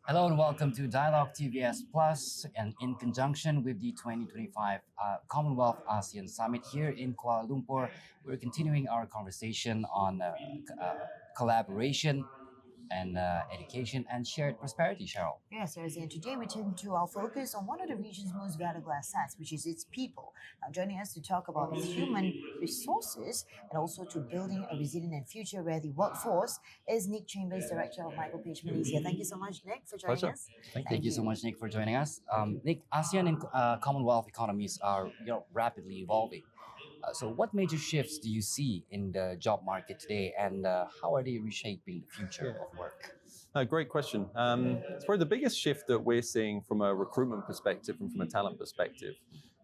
Hello and welcome to Dialog TVS Plus, and in conjunction with the 2025 Commonwealth ASEAN Summit here in Kuala Lumpur, we're continuing our conversation on collaboration and education and shared prosperity, Cheryl. Yes, Thursday, and today we turn to our focus on one of the region's most valuable assets, which is its people. Now, joining us to talk about its human resources and also to building a resilient and future ready workforce is Nick Chambers, Director of Michael Page Malaysia. Thank you so much, Nick, for joining Pleasure. us. Thank you so much, Nick, for joining us. Nick, ASEAN and Commonwealth economies are rapidly evolving. So, what major shifts do you see in the job market today, and how are they reshaping the future of work? Great question. It's probably the biggest shift that we're seeing from a recruitment perspective and from a talent perspective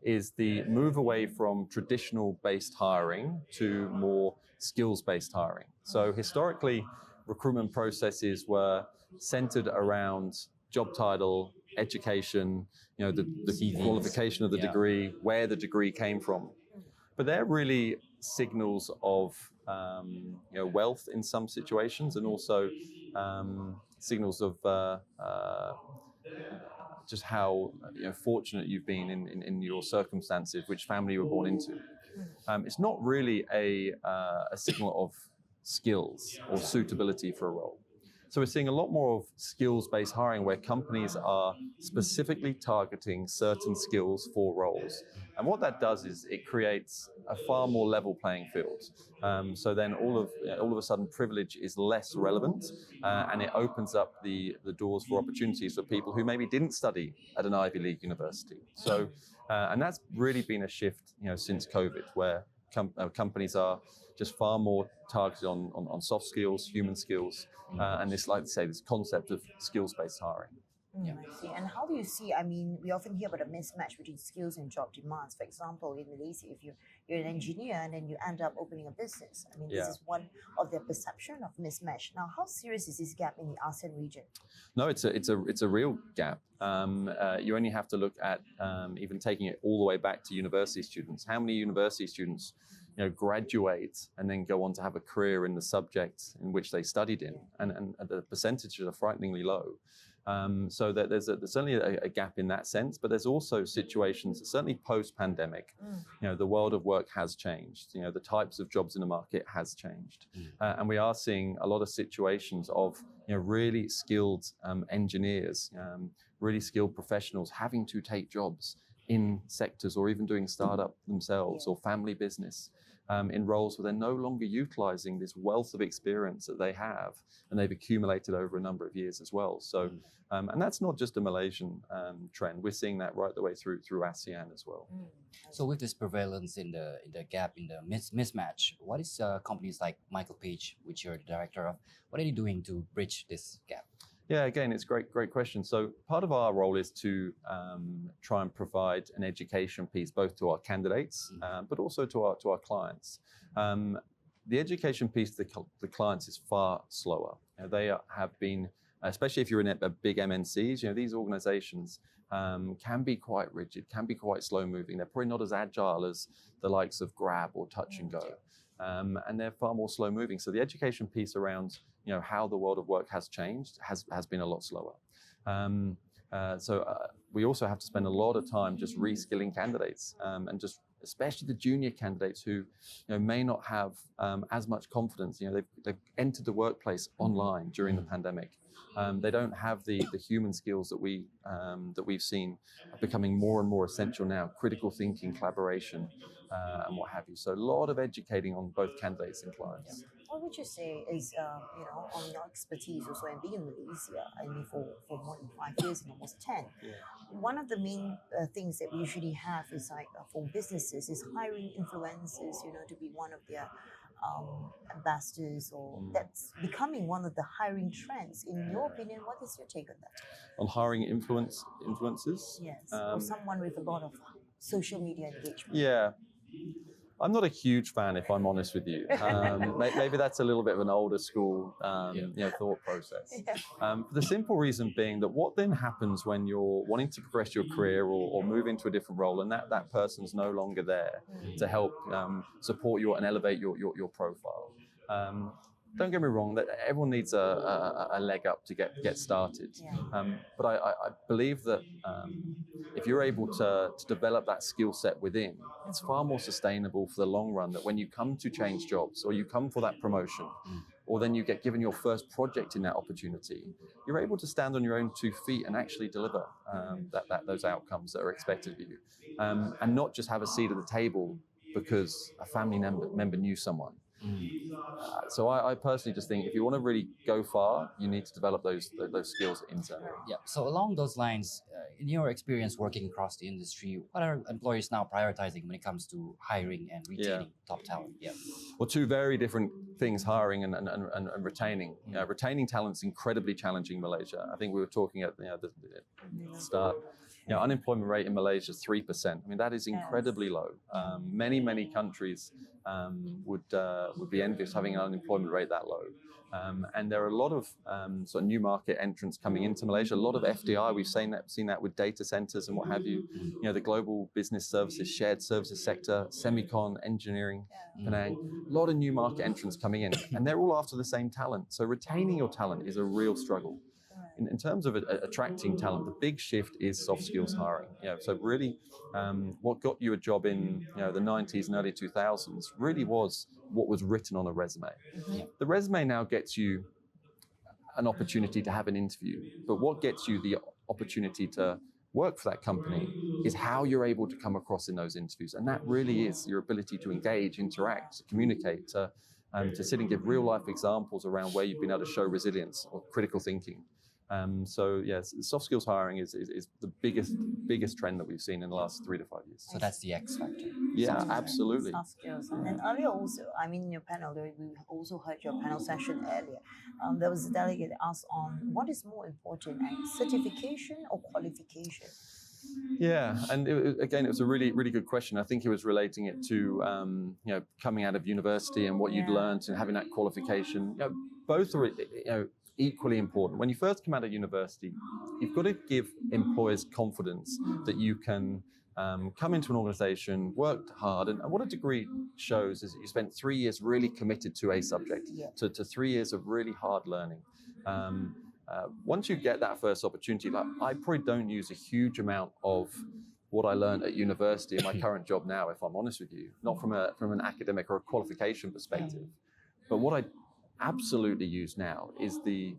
is the move away from traditional based hiring to more skills based hiring. So historically, recruitment processes were centered around job title, education, the CV. qualification of the degree, where the degree came from. But they're really signals of wealth in some situations, and also signals of just how fortunate you've been in your circumstances, which family you were born into. It's not really a signal of skills or suitability for a role. So we're seeing a lot more of skills-based hiring where companies are specifically targeting certain skills for roles. And what that does is it creates a far more level playing field. So then all of a sudden privilege is less relevant, and it opens up the doors for opportunities for people who maybe didn't study at an Ivy League university. So and that's really been a shift since COVID, where companies are just far more targeted on soft skills, human skills, and this concept of skills-based hiring. I see. And how do you see? I mean, we often hear about a mismatch between skills and job demands. For example, in Malaysia, if you're an engineer and then you end up opening a business, I mean, this is one of their perception of mismatch. Now, how serious is this gap in the ASEAN region? No, it's a real gap. You only have to look at even taking it all the way back to university students. How many university students graduate and then go on to have a career in the subject in which they studied in, and the percentages are frighteningly low. So that there's certainly a gap in that sense, but there's also situations, certainly post-pandemic, the world of work has changed. The types of jobs in the market has changed, and we are seeing a lot of situations of really skilled engineers, really skilled professionals having to take jobs in sectors or even doing startup themselves or family business in roles where they're no longer utilizing this wealth of experience that they have and they've accumulated over a number of years as well. So, and that's not just a Malaysian trend. We're seeing that right the way through ASEAN as well. So, with this prevalence in the gap in the mismatch, what is companies like Michael Page, which you're the director of, what are they doing to bridge this gap? Yeah, again, it's great question. So part of our role is to try and provide an education piece both to our candidates, but also to our clients. The education piece to the clients is far slower. They have been, especially if you're in a big MNCs, these organizations can be quite rigid, can be quite slow moving. They're probably not as agile as the likes of Grab or Touch and Go. And they're far more slow moving. So the education piece around how the world of work has changed has been a lot slower. So we also have to spend a lot of time just reskilling candidates, and just especially the junior candidates who may not have as much confidence. They've entered the workplace online during the pandemic. They don't have the human skills that we've seen becoming more and more essential now: critical thinking, collaboration, and what have you. So a lot of educating on both candidates and clients. What would you say is, on your expertise also and being in Malaysia, I mean, for more than 5 years and almost 10, one of the main things that we usually have is like for businesses is hiring influencers, to be one of their ambassadors, or that's becoming one of the hiring trends. In your opinion, what is your take on that? On hiring influencers? Yes, or someone with a lot of social media engagement. Yeah. I'm not a huge fan, if I'm honest with you. Maybe that's a little bit of an older school, thought process. For the simple reason being that what then happens when you're wanting to progress your career or move into a different role, and that person's no longer there to help support you and elevate your profile. don't get me wrong, that everyone needs a leg up to get started. Yeah. But I believe that if you're able to develop that skill set within, it's far more sustainable for the long run, that when you come to change jobs or you come for that promotion, or then you get given your first project in that opportunity, you're able to stand on your own 2 feet and actually deliver those outcomes that are expected of you, and not just have a seat at the table because a family member knew someone. So I personally just think if you want to really go far, you need to develop those skills internally. Yeah. So along those lines, in your experience working across the industry, what are employers now prioritizing when it comes to hiring and retaining top talent? Yeah. Well, two very different things: hiring and retaining. Retaining talent's incredibly challenging in Malaysia. I think we were talking at the start. Unemployment rate in Malaysia is 3%. I mean, that is incredibly low. Many countries would be envious having an unemployment rate that low. And there are a lot of sort of new market entrants coming into Malaysia. A lot of FDI. We've seen that with data centers and what have you. The global business services, shared services sector, semicon, engineering, Penang. A lot of new market entrants coming in, and they're all after the same talent. So retaining your talent is a real struggle. In terms of attracting talent, the big shift is soft skills hiring. So really, what got you a job in the 90s and early 2000s really was what was written on a resume. The resume now gets you an opportunity to have an interview, but what gets you the opportunity to work for that company is how you're able to come across in those interviews, and that really is your ability to engage, interact, communicate, to sit and give real life examples around where you've been able to show resilience or critical thinking. So yes, soft skills hiring is the biggest trend that we've seen in the last 3 to 5 years. So that's the X factor. Yeah, absolutely. Soft skills. And then earlier also, in your panel, we also heard your panel session earlier. There was a delegate asked on what is more important, certification or qualification? Yeah, and it was a really good question. I think it was relating it to coming out of university and what you'd learned and having that qualification. Both are equally important. When you first come out of university, you've got to give employers confidence that you can come into an organization, worked hard, and what a degree shows is that you spent 3 years really committed to a subject, to 3 years of really hard learning. Once you get that first opportunity, I probably don't use a huge amount of what I learned at university in my current job now, if I'm honest with you, not from an academic or a qualification perspective. But what I absolutely use now is the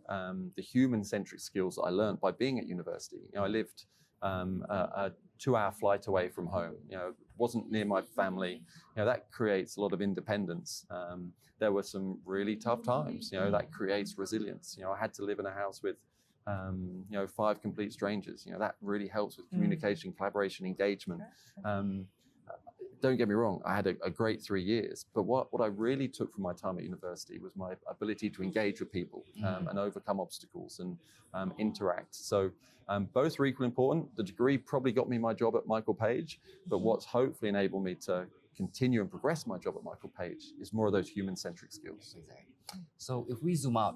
human-centric skills that I learned by being at university. I lived a 2-hour flight away from home. Wasn't near my family. That creates a lot of independence. There were some really tough times. That creates resilience. I had to live in a house with 5 complete strangers. That really helps with communication, collaboration, engagement. Don't get me wrong, I had a great 3 years, but what I really took from my time at university was my ability to engage with people and overcome obstacles and interact. So both are equally important. The degree probably got me my job at Michael Page, but what's hopefully enabled me to continue and progress my job at Michael Page is more of those human-centric skills. Exactly. So if we zoom out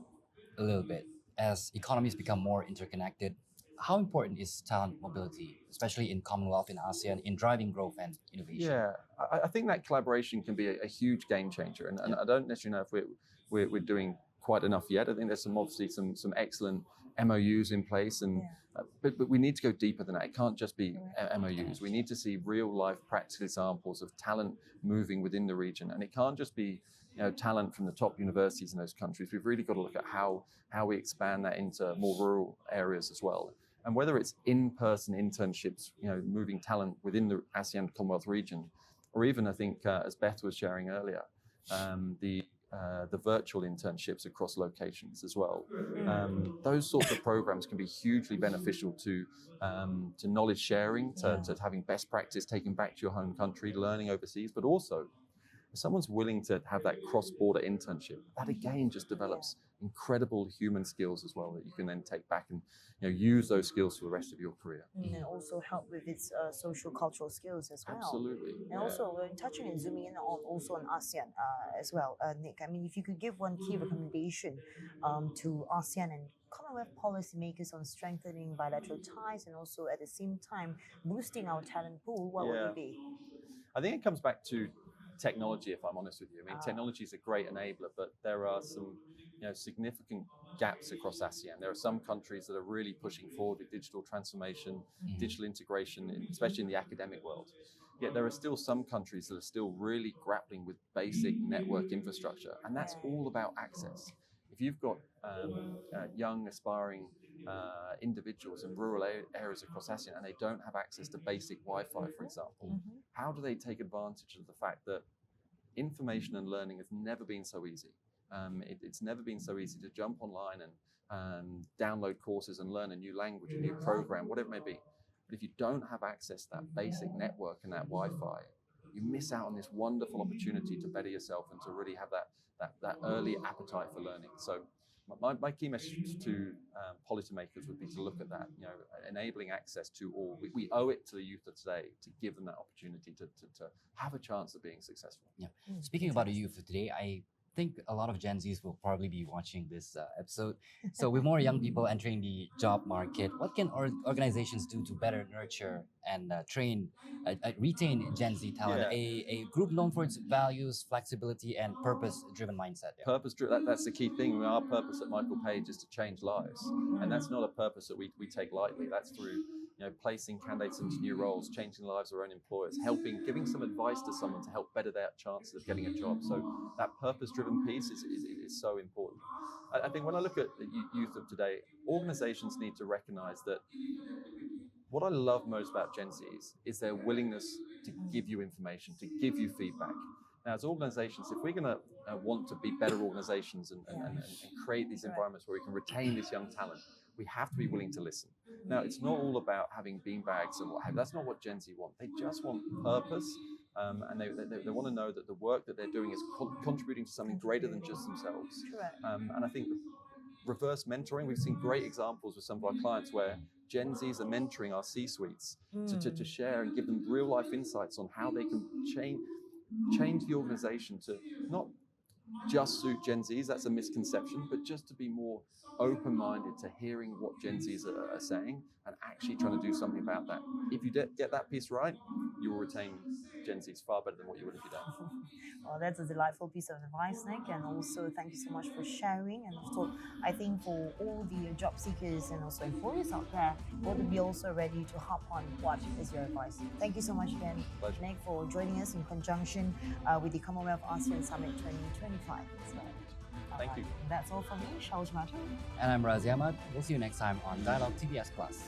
a little bit, as economies become more interconnected, how important is talent mobility, especially in Commonwealth, in ASEAN, in driving growth and innovation? Yeah, I think that collaboration can be a huge game changer, and I don't necessarily know if we're doing quite enough yet. I think there's obviously some excellent MOUs in place, and but we need to go deeper than that. It can't just be MOUs. We need to see real life practical examples of talent moving within the region, and it can't just be talent from the top universities in those countries. We've really got to look at how we expand that into more rural areas as well. And whether it's in-person internships, moving talent within the ASEAN Commonwealth region, or even I think, as Beth was sharing earlier, the virtual internships across locations as well. Those sorts of programs can be hugely beneficial to knowledge sharing, to having best practice taken back to your home country, learning overseas, but also if someone's willing to have that cross-border internship, that again just develops incredible human skills as well that you can then take back and use those skills for the rest of your career. And also help with its social cultural skills as well. Absolutely. And also we're touching and zooming in on ASEAN as well, Nick. I mean, if you could give one key recommendation to ASEAN and Commonwealth policymakers on strengthening bilateral ties and also at the same time boosting our talent pool, what would it be? I think it comes back to technology, if I'm honest with you. I mean, technology is a great enabler, but there are some significant gaps across ASEAN. There are some countries that are really pushing forward with digital transformation, digital integration, especially in the academic world. Yet there are still some countries that are still really grappling with basic network infrastructure, and that's all about access. If you've got young, aspiring individuals in rural areas across ASEAN and they don't have access to basic Wi-Fi, for example, how do they take advantage of the fact that information and learning has never been so easy? It's never been so easy to jump online and download courses and learn a new language, a new program, whatever it may be. But if you don't have access to that basic network and that Wi-Fi, you miss out on this wonderful opportunity to better yourself and to really have that early appetite for learning. So my key message to policymakers would be to look at that, enabling access to all. We owe it to the youth of today to give them that opportunity to have a chance of being successful. Yeah. Speaking about the youth of today, I think a lot of Gen Zs will probably be watching this episode. So with more young people entering the job market, what can organizations do to better nurture and retain Gen Z talent? Yeah. A group known for its values, flexibility, and purpose-driven mindset. Yeah. Purpose-driven, that's the key thing. Our purpose at Michael Page is to change lives. And that's not a purpose that we take lightly. That's through placing candidates into new roles, changing the lives of our own employers, giving some advice to someone to help better their chances of getting a job. So that purpose-driven piece is so important. I think when I look at the youth of today, organizations need to recognize that what I love most about Gen Zs is their willingness to give you information, to give you feedback. Now, as organizations, if we're going to want to be better organizations and create these environments where we can retain this young talent, we have to be willing to listen. Now, it's not all about having beanbags and what have you. That's not what Gen Z want. They just want purpose, and they want to know that the work that they're doing is contributing to something greater than just themselves. And I think reverse mentoring, we've seen great examples with some of our clients where Gen Zs are mentoring our C-suites to share and give them real life insights on how they can change the organization to not just suit Gen Zs, that's a misconception, but just to be more open-minded to hearing what Gen Zs are saying and actually trying to do something about that. If you get that piece right, you will retain Gen Zs far better than what you would if you don't. Well, that's a delightful piece of advice, Nick, and also thank you so much for sharing. And of course, I think for all the job seekers and also employers out there, ought to be also ready to hop on what is your advice. Thank you so much again, Pleasure. Nick, for joining us in conjunction with the Commonwealth ASEAN Summit 2025. So, Thank you. That's all from me, Shaul Jumatu. And I'm Razi Ahmad. We'll see you next time on Dialog TVS Plus.